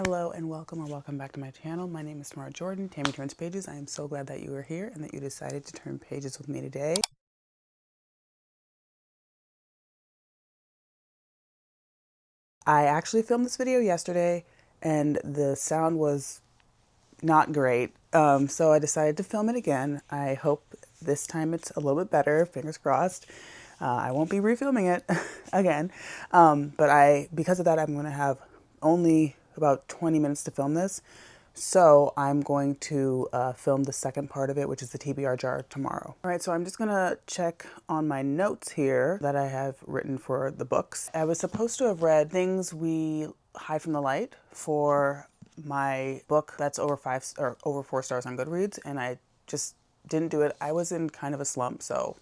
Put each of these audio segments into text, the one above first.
Hello and welcome or welcome back to my channel. My name is Tamara Jordan, Tammy Turns Pages. I am so glad that you are here and that you decided to turn pages with me today. I actually filmed this video yesterday and the sound was not great. So I decided to film it again. I hope this time it's a little bit better, fingers crossed. I won't be refilming it again. But because of that, I'm going to have only about 20 minutes to film this. So I'm going to film the second part of it, which is the TBR jar tomorrow. All right, so I'm just gonna check on my notes here that I have written for the books. I was supposed to have read Things We Hide from the Light for my book that's over 4 stars on Goodreads, and I just didn't do it. I was in kind of a slump, so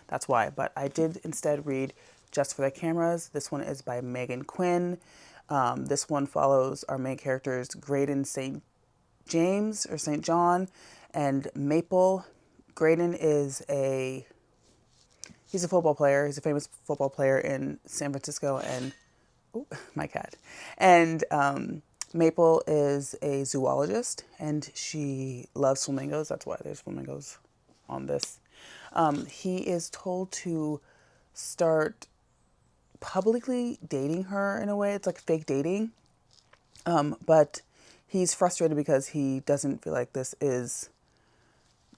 that's why. But I did instead read Just for the Cameras. This one is by Megan Quinn. This one follows our main characters, Graydon St. James or St. John and Maple. Graydon he's a football player. He's a famous football player in San Francisco and, oh, my cat. And Maple is a zoologist and she loves flamingos. That's why there's flamingos on this. He is told to start publicly dating her in a way. It's like fake dating. But he's frustrated because he doesn't feel like this is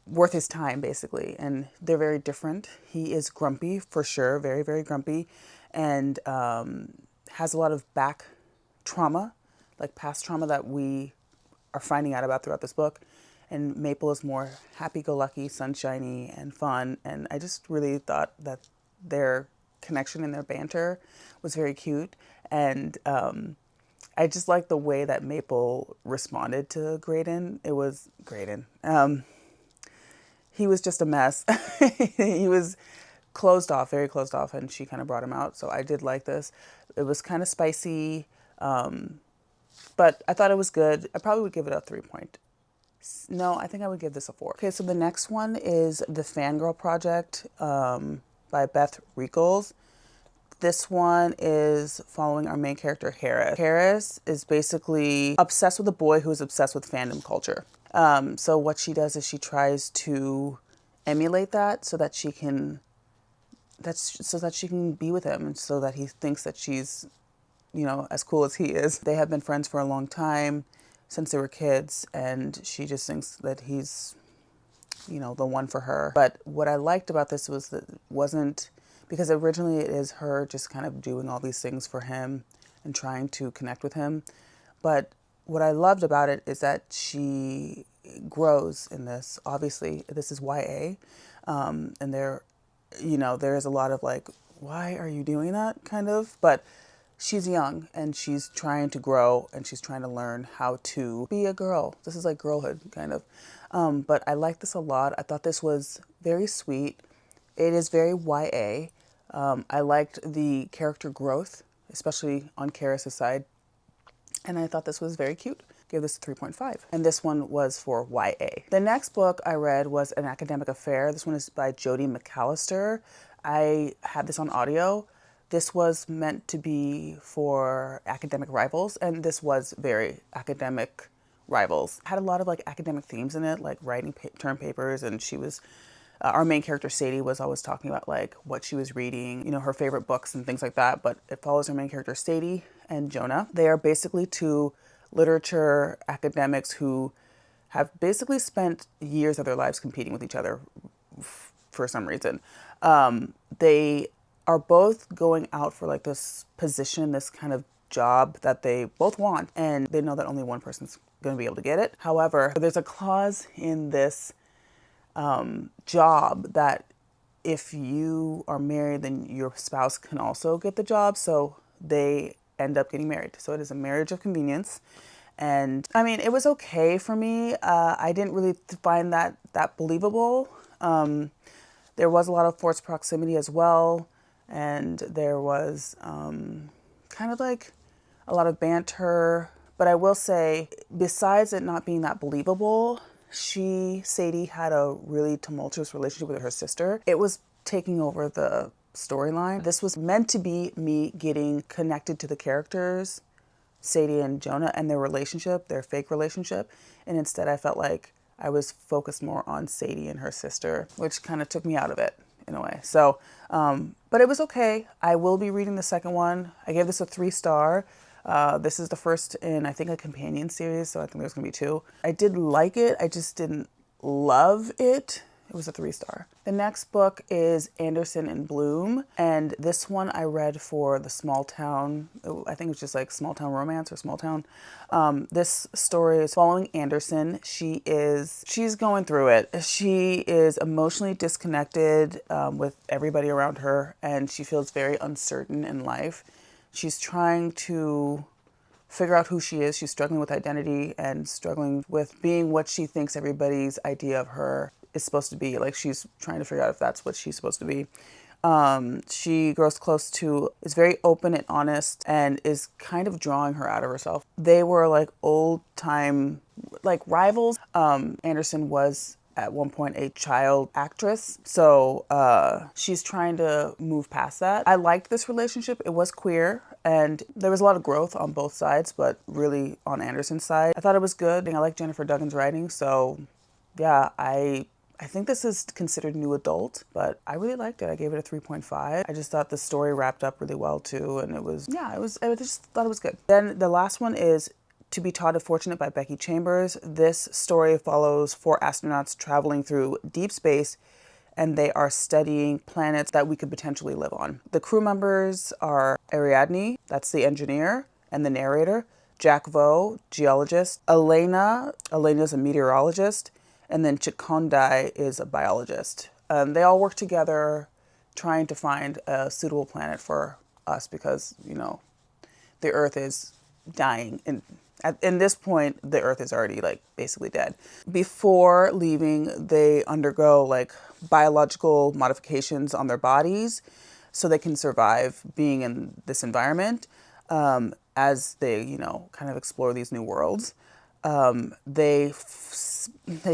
worth his time, basically. And they're very different. He is grumpy, for sure, very, very grumpy, and has a lot of back trauma, like past trauma that we are finding out about throughout this book. And Maple is more happy-go-lucky, sunshiny, and fun. And I just really thought that their connection and their banter was very cute. And I just like the way that Maple responded to Graydon. It was Graydon. He was just a mess. He was closed off, very closed off, and she kind of brought him out. So I did like this. It was kind of spicy, but I thought it was good. I probably would give it a 3 point. No, I think I would give this a 4. Okay, so the next one is The Fangirl Project by Beth Rickles. This one is following our main character, Harris. Harris is basically obsessed with a boy who is obsessed with fandom culture. So what she does is she tries to emulate that so that she can be with him and so that he thinks that she's, as cool as he is. They have been friends for a long time, since they were kids, and she just thinks that he's, the one for her. But what I liked about this was that it wasn't, because originally it is her just kind of doing all these things for him and trying to connect with him. But what I loved about it is that she grows in this. Obviously, this is YA. And there is a lot of like, why are you doing that kind of? But she's young and she's trying to grow and she's trying to learn how to be a girl. This is like girlhood kind of. But I like this a lot. I thought this was very sweet. It is very YA. I liked the character growth, especially on Karis's side. And I thought this was very cute. Gave this a 3.5. And this one was for YA. The next book I read was An Academic Affair. This one is by Jodi McAllister. I had this on audio. This was meant to be for academic rivals, and this was very academic rivals. Had a lot of like academic themes in it, like writing term papers, and she was our main character, Sadie, was always talking about like what she was reading, her favorite books and things like that. But it follows our main character, Sadie and Jonah. They are basically two literature academics who have basically spent years of their lives competing with each other for some reason. They are both going out for like this position, this kind of job that they both want. And they know that only one person's going to be able to get it. However, there's a clause in this job that if you are married, then your spouse can also get the job. So they end up getting married. So it is a marriage of convenience. And I mean, it was okay for me. I didn't really find that believable. There was a lot of forced proximity as well. And there was kind of like a lot of banter. But I will say, besides it not being that believable, Sadie had a really tumultuous relationship with her sister. It was taking over the storyline. This was meant to be me getting connected to the characters Sadie and Jonah and their relationship, their fake relationship. And instead I felt like I was focused more on Sadie and her sister, which kind of took me out of it in a way. So, but it was okay. I will be reading the second one. I gave this a 3-star. This is the first in, I think, a companion series, so I think there's going to be 2. I did like it. I just didn't love it. It was a 3-star. The next book is Anderson in Bloom, and this one I read for the small town. I think it was just like small town romance or small town. This story is following Anderson. She's going through it. She is emotionally disconnected with everybody around her, and she feels very uncertain in life. She's trying to figure out who she is. She's struggling with identity and struggling with being what she thinks everybody's idea of her is supposed to be. Like, she's trying to figure out if that's what she's supposed to be. She grows close to, is very open and honest, and is kind of drawing her out of herself. They were like old time, like rivals. Anderson was at one point a child actress. So she's trying to move past that. I liked this relationship. It was queer and there was a lot of growth on both sides, but really on Anderson's side. I thought it was good. I like Jennifer Duggan's writing. So yeah, I think this is considered new adult, but I really liked it. I gave it a 3.5. I just thought the story wrapped up really well too. And I just thought it was good. Then the last one is To Be Taught If Fortunate by Becky Chambers. This story follows 4 astronauts traveling through deep space, and they are studying planets that we could potentially live on. The crew members are Ariadne, that's the engineer and the narrator, Jack Vo, geologist, Elena's a meteorologist, and then Chikondai is a biologist. They all work together trying to find a suitable planet for us because, the Earth is dying. And in this point, the Earth is already basically dead. Before leaving, they undergo biological modifications on their bodies so they can survive being in this environment as they, kind of explore these new worlds. They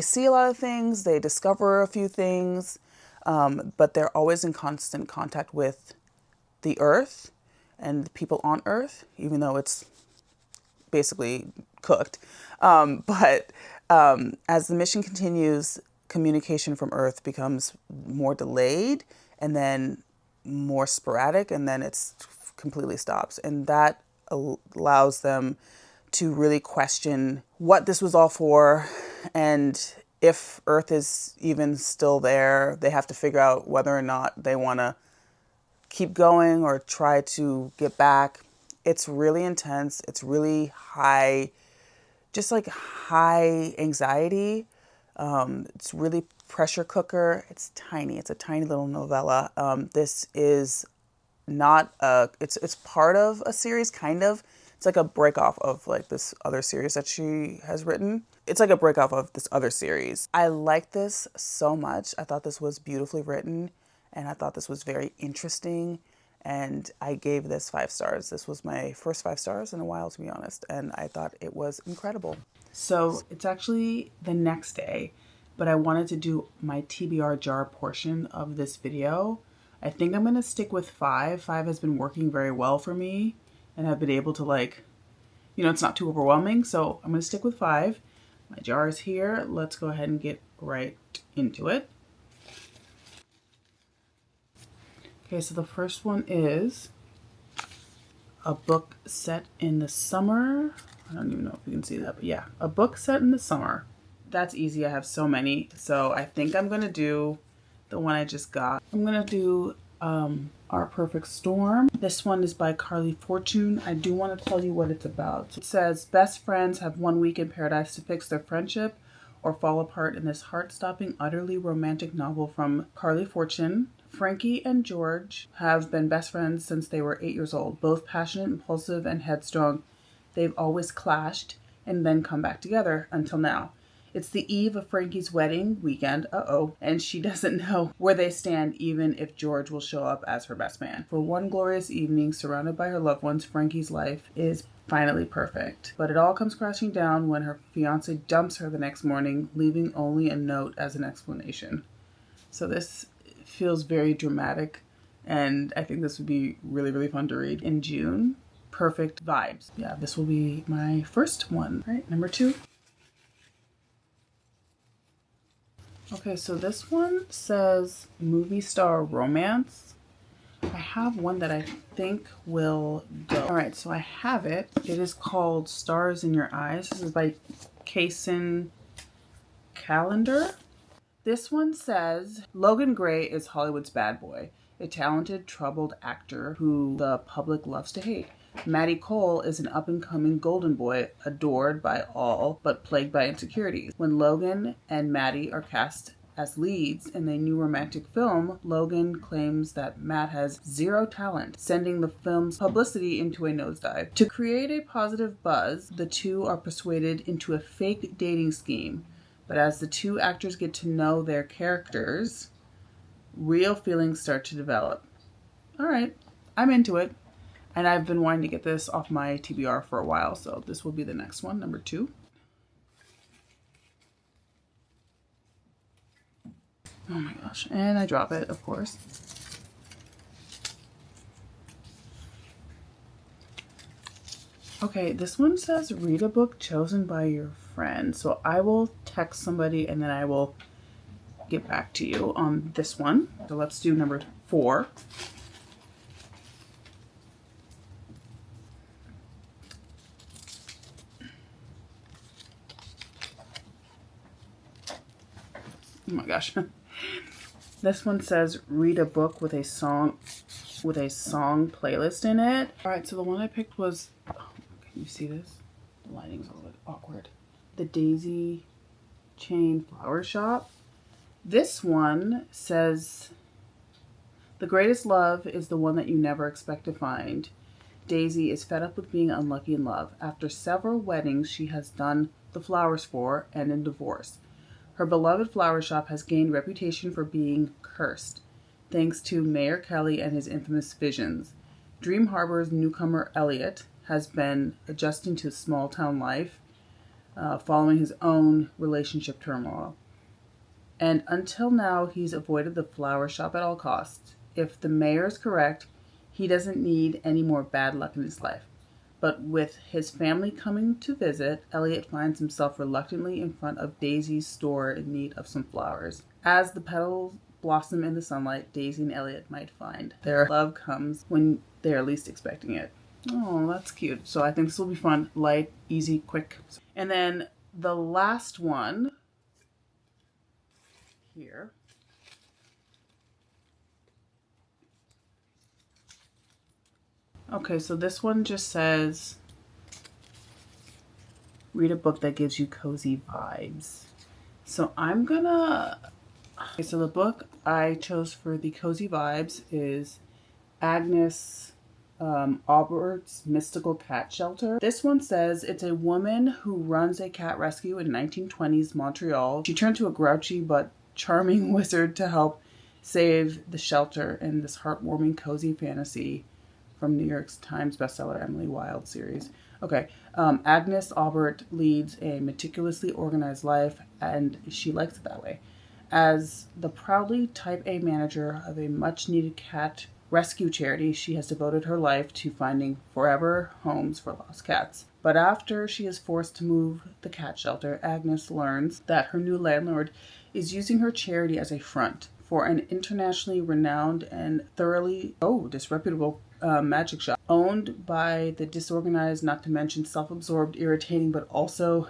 see a lot of things, they discover a few things, but they're always in constant contact with the Earth and the people on Earth, even though it's basically cooked. But as the mission continues, communication from Earth becomes more delayed and then more sporadic, and then it's completely stops. And that allows them to really question what this was all for, and if Earth is even still there. They have to figure out whether or not they want to keep going or try to get back. It's really intense. It's really high, just high anxiety. It's really pressure cooker. It's tiny. It's a tiny little novella. This is not it's part of a series, kind of. It's like a break off of this other series that she has written. It's like a break off of this other series. I like this so much. I thought this was beautifully written, and I thought this was very interesting. And I gave this 5 stars. This was my first 5 stars in a while, to be honest. And I thought it was incredible. So it's actually the next day, but I wanted to do my TBR jar portion of this video. I think I'm going to stick with 5. 5 has been working very well for me, and I've been able to it's not too overwhelming. So I'm going to stick with 5. My jar is here. Let's go ahead and get right into it. Okay, so the first one is a book set in the summer. I don't even know if you can see that, but yeah, a book set in the summer. That's easy. I have so many. So I think I'm going to do the one I just got. I'm going to do Our Perfect Storm. This one is by Carly Fortune. I do want to tell you what it's about. It says, best friends have one week in paradise to fix their friendship or fall apart in this heart-stopping, utterly romantic novel from Carly Fortune. Frankie and George have been best friends since they were 8 years old. Both passionate, impulsive, and headstrong. They've always clashed and then come back together until now. It's the eve of Frankie's wedding weekend, and she doesn't know where they stand, even if George will show up as her best man. For one glorious evening, surrounded by her loved ones, Frankie's life is finally perfect. But it all comes crashing down when her fiancé dumps her the next morning, leaving only a note as an explanation. So this feels very dramatic, and I think this would be really, really fun to read in June. perfect vibes. Yeah, this will be my first one. All right, number 2. Okay, so this one says movie star romance. I have one that I think will go. All right, so I have it. It is called Stars in Your Eyes. This is by Kaysen Calendar. This one says, Logan Gray is Hollywood's bad boy, a talented, troubled actor who the public loves to hate. Maddie Cole is an up-and-coming golden boy, adored by all, but plagued by insecurities. When Logan and Maddie are cast as leads in a new romantic film, Logan claims that Matt has zero talent, sending the film's publicity into a nosedive. To create a positive buzz, the two are persuaded into a fake dating scheme. But as the two actors get to know their characters, real feelings start to develop. All right, I'm into it. And I've been wanting to get this off my TBR for a while, so this will be the next one, number 2. Oh my gosh, and I drop it, of course. Okay, this one says read a book chosen by your friend. So I will text somebody and then I will get back to you on this one. So let's do number 4. Oh my gosh. This one says read a book with a song playlist in it. All right, so the one I picked was, oh, can you see this? The lighting's a little bit awkward. The Daisy Chain Flower Shop. This one says, the greatest love is the one that you never expect to find. Daisy is fed up with being unlucky in love. After several weddings she has done the flowers for and in divorce. Her beloved flower shop has gained reputation for being cursed, thanks to Mayor Kelly and his infamous visions. Dream Harbor's newcomer Elliot has been adjusting to small town life, following his own relationship turmoil. And until now, he's avoided the flower shop at all costs. If the mayor is correct, he doesn't need any more bad luck in his life. But with his family coming to visit, Elliot finds himself reluctantly in front of Daisy's store in need of some flowers. As the petals blossom in the sunlight, Daisy and Elliot might find their love comes when they are least expecting it. Oh, that's cute. So I think this will be fun. Light, easy, quick. And then the last one here. Okay, so this one just says, read a book that gives you cozy vibes. So I'm gonna, okay, so the book I chose for the cozy vibes is Agnes Aubert's Mystical Cat Shelter. This one says it's a woman who runs a cat rescue in 1920s Montreal. She turned to a grouchy but charming wizard to help save the shelter in this heartwarming cozy fantasy from New York Times bestseller Emily Wilde series. Okay, Agnes Aubert leads a meticulously organized life, and she likes it that way. As the proudly type A manager of a much-needed cat rescue charity, she has devoted her life to finding forever homes for lost cats. But after she is forced to move the cat shelter, Agnes learns that her new landlord is using her charity as a front for an internationally renowned and thoroughly disreputable magic shop owned by the disorganized, not to mention self-absorbed, irritating, but also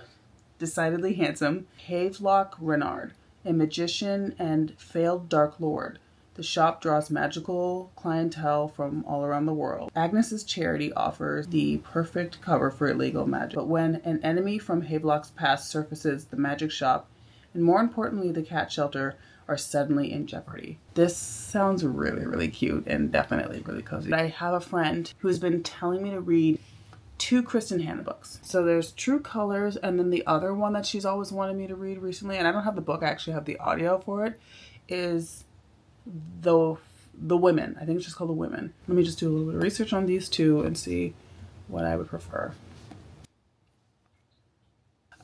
decidedly handsome Havelock Renard, a magician and failed Dark Lord. The shop draws magical clientele from all around the world. Agnes's charity offers the perfect cover for illegal magic, but when an enemy from Havelock's past surfaces, the magic shop, and more importantly, the cat shelter, are suddenly in jeopardy. This sounds really, really cute and definitely really cozy. I have a friend who's been telling me to read 2 Kristen Hanna books. So there's True Colors, and then the other one that she's always wanted me to read recently, and I don't have the book, I actually have the audio for it, is The Women. I think it's just called The Women. Let me just do a little bit of research on these 2 and see what I would prefer.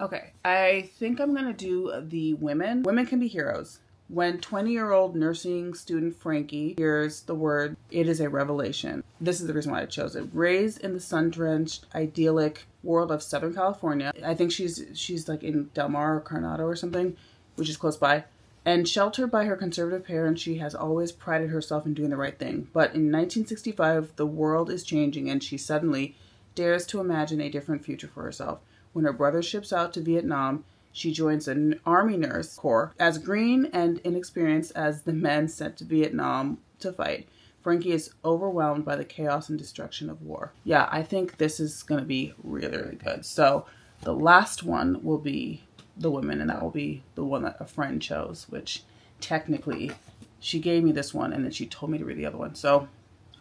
Okay, I think I'm gonna do The Women. Women can be heroes. When 20-year-old nursing student Frankie hears the word, it is a revelation. This is the reason why I chose it. Raised in the sun-drenched, idyllic world of Southern California. I think she's like in Del Mar or Coronado or something, which is close by. And sheltered by her conservative parents, she has always prided herself in doing the right thing. But in 1965, the world is changing and she suddenly dares to imagine a different future for herself. When her brother ships out to Vietnam, she joins an Army nurse corps. As green and inexperienced as the men sent to Vietnam to fight, Frankie is overwhelmed by the chaos and destruction of war. Yeah, I think this is going to be really, really good. So the last one will be the women, and that will be the one that a friend chose, which technically she gave me this one and then she told me to read the other one. So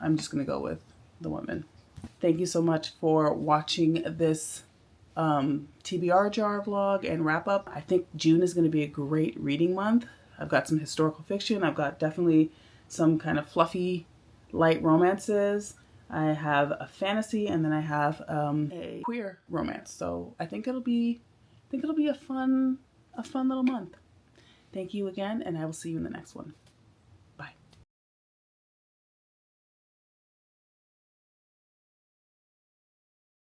I'm just going to go with the women. Thank you so much for watching this TBR jar vlog and wrap up. I think June is going to be a great reading month. I've got some historical fiction. I've got definitely some kind of fluffy, light romances. I have a fantasy, and then I have a queer romance. So I think it'll be a fun little month. Thank you again, and I will see you in the next one.